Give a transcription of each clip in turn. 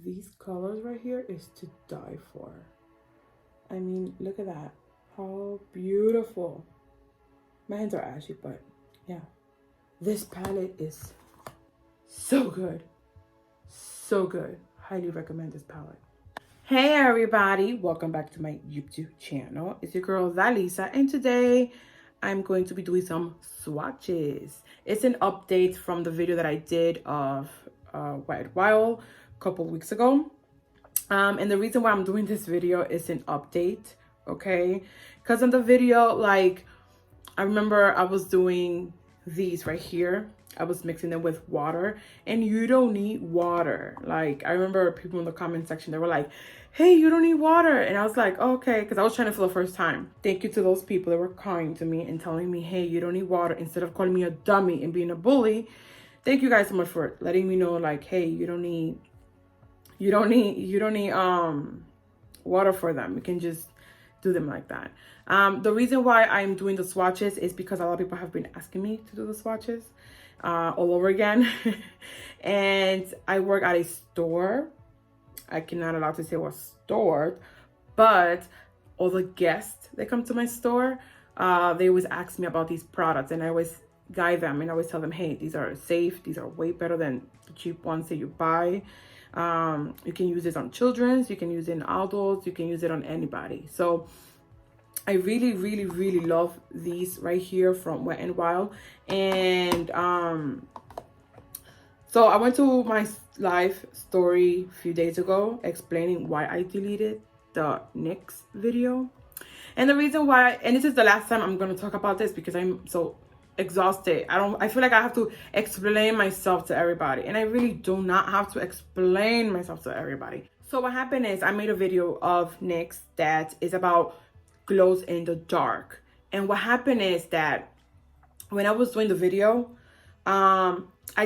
These colors right here is to die for. I mean, look at that. How beautiful. My hands are ashy, but yeah. This palette is so good. So good. Highly recommend this palette. Hey everybody, welcome back to my YouTube channel. It's your girl Daliza, and today I'm going to be doing some swatches. It's an update from the video that I did of Wet n Wild a couple weeks ago. And the reason why I'm doing this video is an update, okay? Because in the video, like, I remember I was doing these right here. I was mixing them with water, and you don't need water. Like, I remember people in the comment section, they were like, hey, you don't need water. And I was like, okay, because I was trying it for the first time. Thank you to those people that were kind to me and telling me, hey, you don't need water, instead of calling me a dummy and being a bully. Thank you guys so much for letting me know, like, hey, you don't need water for them. You can just do them like that. The reason why I'm doing the swatches is because a lot of people have been asking me to do the swatches all over again. And I work at a store. I cannot allow to say what store, but all the guests that come to my store, they always ask me about these products, and I always guide them and I always tell them, hey, these are safe. These are way better than the cheap ones that you buy. You can use this on children's, you can use it on adults, you can use it on anybody. So I really love these right here from Wet n Wild. And so I went to my live story a few days ago explaining why I deleted the NYX video. And the reason why, and this is the last time I'm going to talk about this because I'm so exhausted. I feel like I have to explain myself to everybody, and I really do not have to explain myself to everybody. So what happened is I made a video of NYX that is about glows in the dark. And what happened is that when I was doing the video, I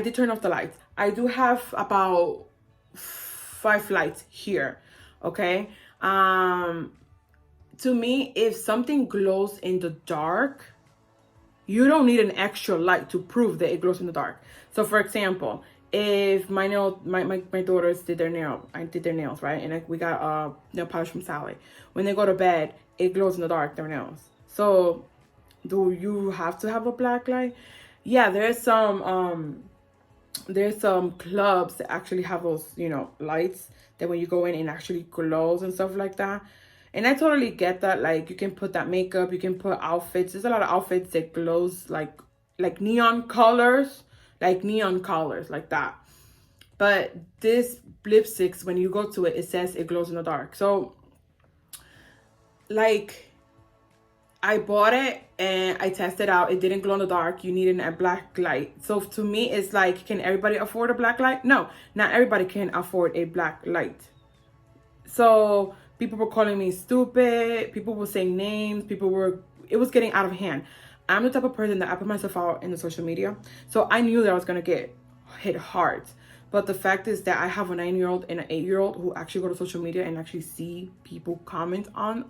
did turn off the lights. I do have about 5 lights here, okay? To me, if something glows in the dark, you don't need an extra light to prove that it glows in the dark. So for example, if my daughters did their nails, right? And we got nail polish from Sally. When they go to bed, it glows in the dark, their nails. So do you have to have a black light? Yeah, there's some clubs that actually have those, lights that when you go in, it actually glows and stuff like that. And I totally get that. Like, you can put that makeup, you can put outfits. There's a lot of outfits that glows like neon colors, like that. But this lipsticks, when you go to it, it says it glows in the dark. So, like, I bought it and I tested out. It didn't glow in the dark. You needed a black light. So to me, it's like, can everybody afford a black light? No, not everybody can afford a black light. So people were calling me stupid. People were saying names. It was getting out of hand. I'm the type of person that I put myself out in the social media. So I knew that I was going to get hit hard. But the fact is that I have a 9-year-old and an 8-year-old who actually go to social media and actually see people comment on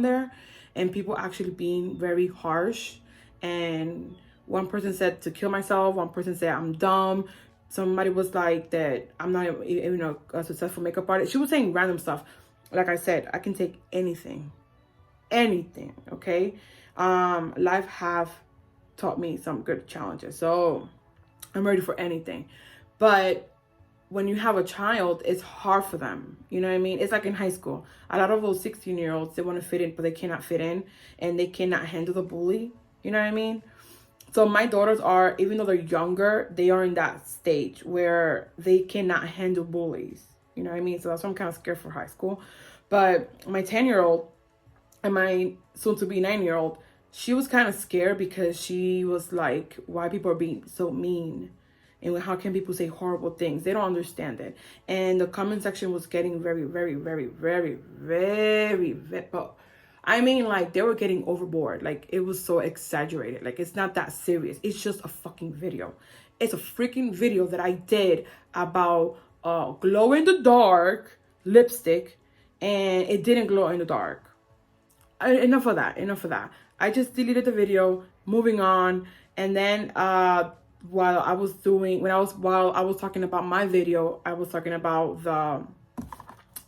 there, and people actually being very harsh. And one person said to kill myself. One person said I'm dumb. Somebody was like that I'm not, a successful makeup artist. She was saying random stuff. Like I said, I can take anything, okay? Life have taught me some good challenges. So I'm ready for anything. But when you have a child, it's hard for them. You know what I mean? It's like in high school. A lot of those 16-year-olds, they want to fit in, but they cannot fit in, and they cannot handle the bully. You know what I mean? So my daughters are, even though they're younger, they are in that stage where they cannot handle bullies. You know what I mean? So that's why I'm kind of scared for high school. But my 10-year-old and my soon-to-be 9-year-old, she was kind of scared because she was like, why people are being so mean? And how can people say horrible things? They don't understand it. And the comment section was getting very, but I mean, like, they were getting overboard. Like, it was so exaggerated. Like, it's not that serious. It's just a fucking video. It's a freaking video that I did about glow in the dark lipstick, and it didn't glow in the dark. Enough of that. I just deleted the video, moving on. And then while I was talking about my video, I was talking about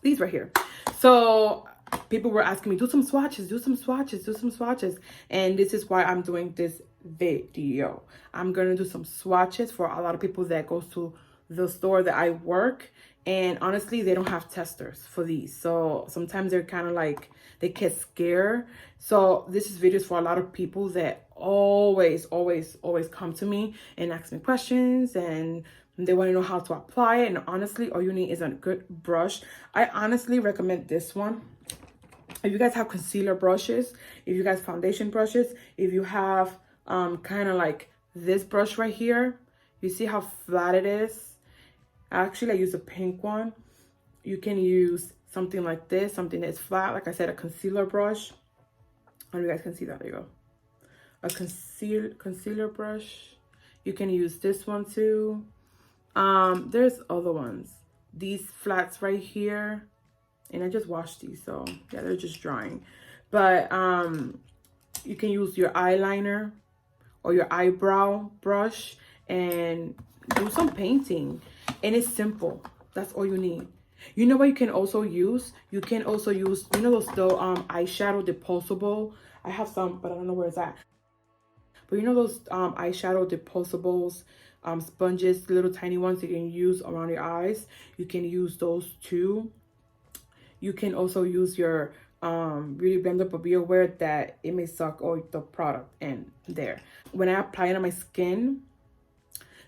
these right here. So people were asking me, do some swatches, do some swatches, do some swatches. And this is why I'm doing this video. I'm going to do some swatches for a lot of people that goes to the store that I work. And honestly, they don't have testers for these. So sometimes they're kind of like, they get scared. So this is videos for a lot of people that always come to me and ask me questions, and they want to know how to apply it. And honestly, all you need is a good brush. I honestly recommend this one. If you guys have concealer brushes, if you guys foundation brushes, if you have kind of like this brush right here, you see how flat it is? Actually, I use a pink one. You can use something like this, something that's flat. Like I said, a concealer brush. I don't know if you guys can see that. There you go. A concealer brush. You can use this one too. There's other ones. These flats right here. And I just washed these, so yeah, they're just drying. But you can use your eyeliner or your eyebrow brush and do some painting. And it's simple. That's all you need. You know what you can also use? You can also use, you know those eyeshadow deposable? I have some, but I don't know where it's at. But you know those eyeshadow deposables, sponges, little tiny ones you can use around your eyes? You can use those too. You can also use your beauty blender, but be aware that it may suck all the product in there. When I apply it on my skin,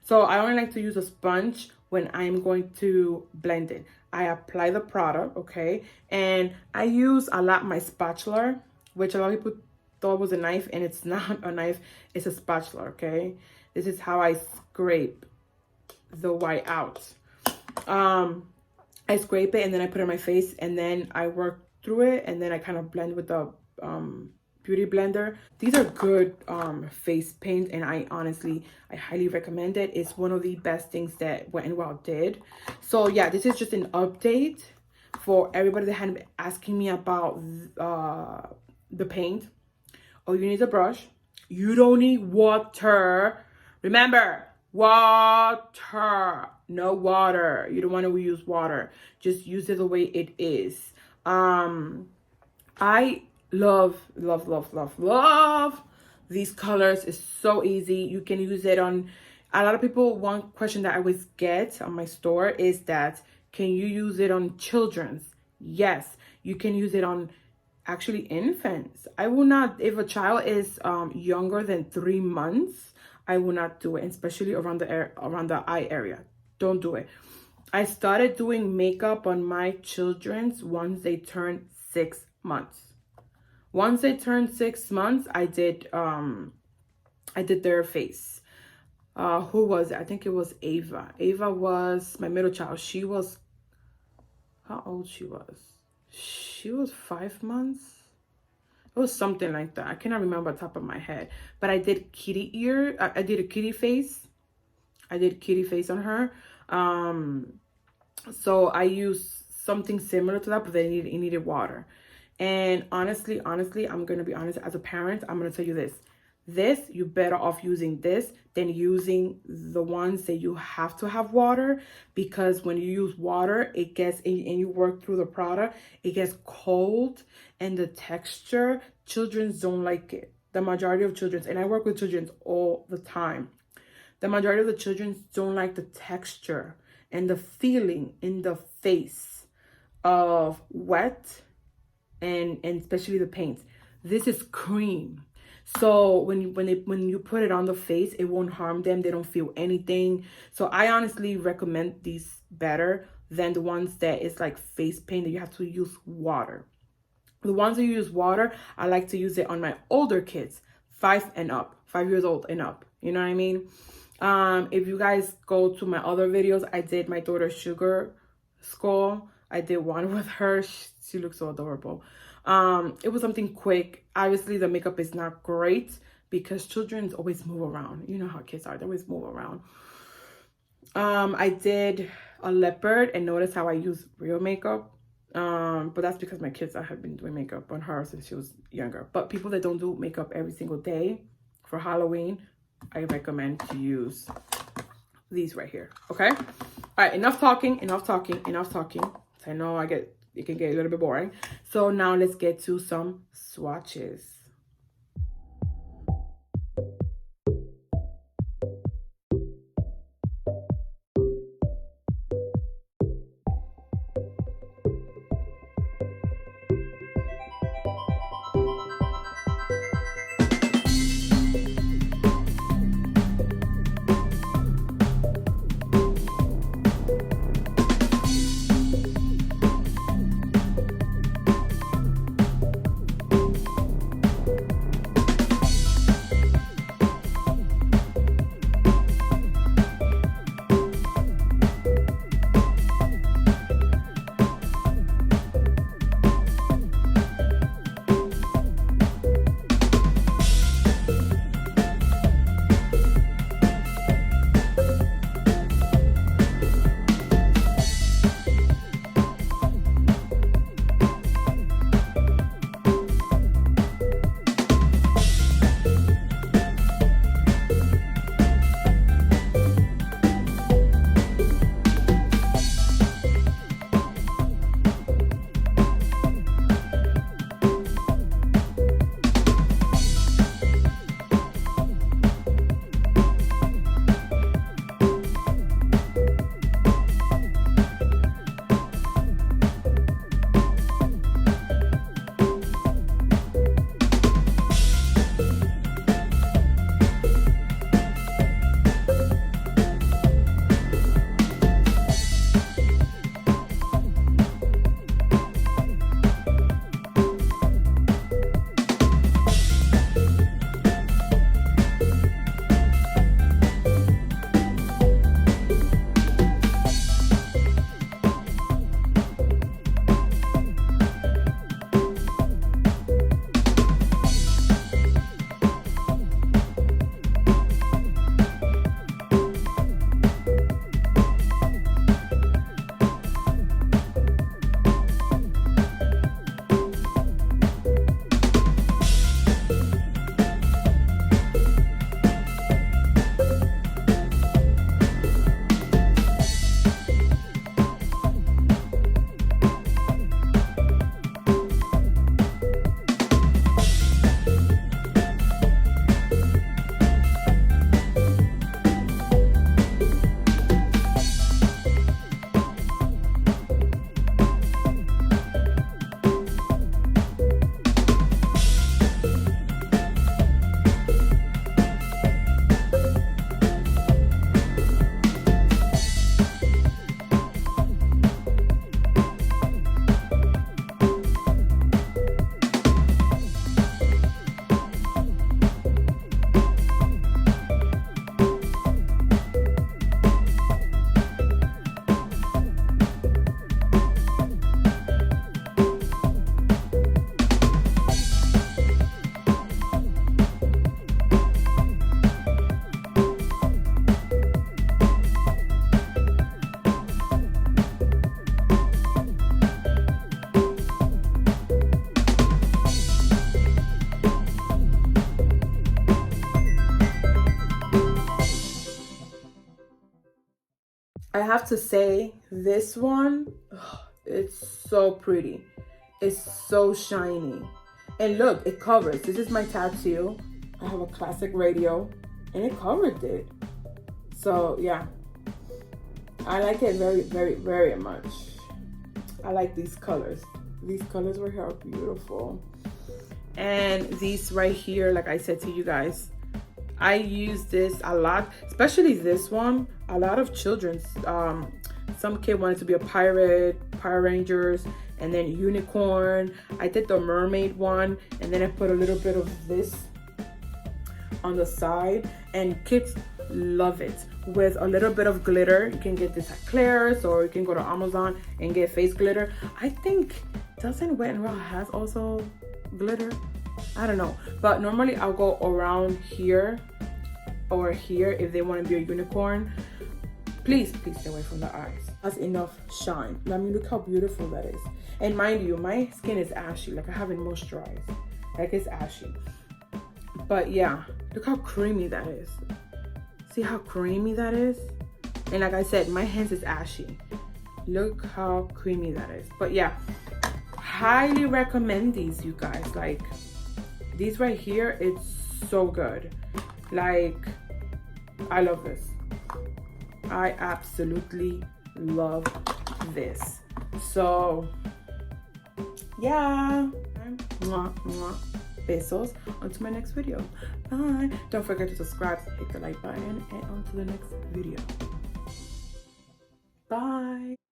so I only like to use a sponge when I'm going to blend it. I apply the product, okay? And I use a lot my spatula, which a lot of people thought was a knife, and it's not a knife, it's a spatula, okay? This is how I scrape the white out. I scrape it and then I put it on my face, and then I work through it, and then I kind of blend with the beauty blender. These are good face paint, and I highly recommend it. It's one of the best things that Wet n Wild did. So yeah, this is just an update for everybody that had been asking me about the paint. Oh, you need a brush. You don't need water. Remember, water. No water. You don't want to use water. Just use it the way it is. I love these colors. It's so easy. You can use it on a lot of people. One question that I always get on my store is that, can you use it on children's? Yes, you can use it on actually infants. I will not, if a child is younger than 3 months, I will not do it, especially around the eye area. Don't do it. I started doing makeup on my children's once they turned 6 months. Once they turned 6 months, I did their face. Who was it? I think it was Ava. Ava was my middle child. She was, how old she was? She was 5 months. It was something like that. I cannot remember the top of my head. But I did kitty ear. I did a kitty face. I did kitty face on her. So I used something similar to that, but then it needed water. And honestly, I'm going to be honest, as a parent, I'm going to tell you this, you're better off using this than using the ones that you have to have water, because when you use water, it gets, and you work through the product, it gets cold, and the texture, children don't like it. The majority of children, and I work with children all the time, the majority of the children don't like the texture and the feeling in the face of wet, and especially the paint. This is cream. So when you put it on the face, it won't harm them. They don't feel anything. So I honestly recommend these better than the ones that is like face paint that you have to use water. The ones that you use water, I like to use it on my older kids, 5 years old and up. You know what I mean? If you guys go to my other videos, I did my daughter's sugar skull. I did one with her. She looks so adorable. It was something quick. Obviously, the makeup is not great because children always move around. You know how kids are. They always move around. I did a leopard, and notice how I use real makeup. But that's because my kids, I have been doing makeup on her since she was younger. But people that don't do makeup every single day for Halloween, I recommend to use these right here. Okay. All right. Enough talking. I know it can get a little bit boring. So now let's get to some swatches. I have to say, this one, it's so pretty. It's so shiny. And look, it covers. This is my tattoo. I have a classic radio and it covered it. So yeah, I like it very, very, very much. I like these colors. These colors right here are beautiful. And these right here, like I said to you guys, I use this a lot, especially this one. A lot of children's, some kid wanted to be a pirate, Power Rangers, and then unicorn. I did the mermaid one, and then I put a little bit of this on the side, and kids love it. With a little bit of glitter, you can get this at Claire's, or you can go to Amazon and get face glitter. I think, doesn't Wet n Raw has also glitter? I don't know, but normally I'll go around here or here if they want to be a unicorn. Please stay away from the eyes. That's enough shine. I mean, look how beautiful that is. And mind you, my skin is ashy. Like, I haven't moisturized. Like, it's ashy. But yeah, look how creamy that is. See how creamy that is? And like I said, my hands is ashy. Look how creamy that is. But yeah, highly recommend these, you guys. Like, these right here, it's so good. Like, I love this. I absolutely love this. So yeah, mwah, mwah. Besos. Until my next video. Bye. Don't forget to subscribe, hit the like button, and on to the next video. Bye.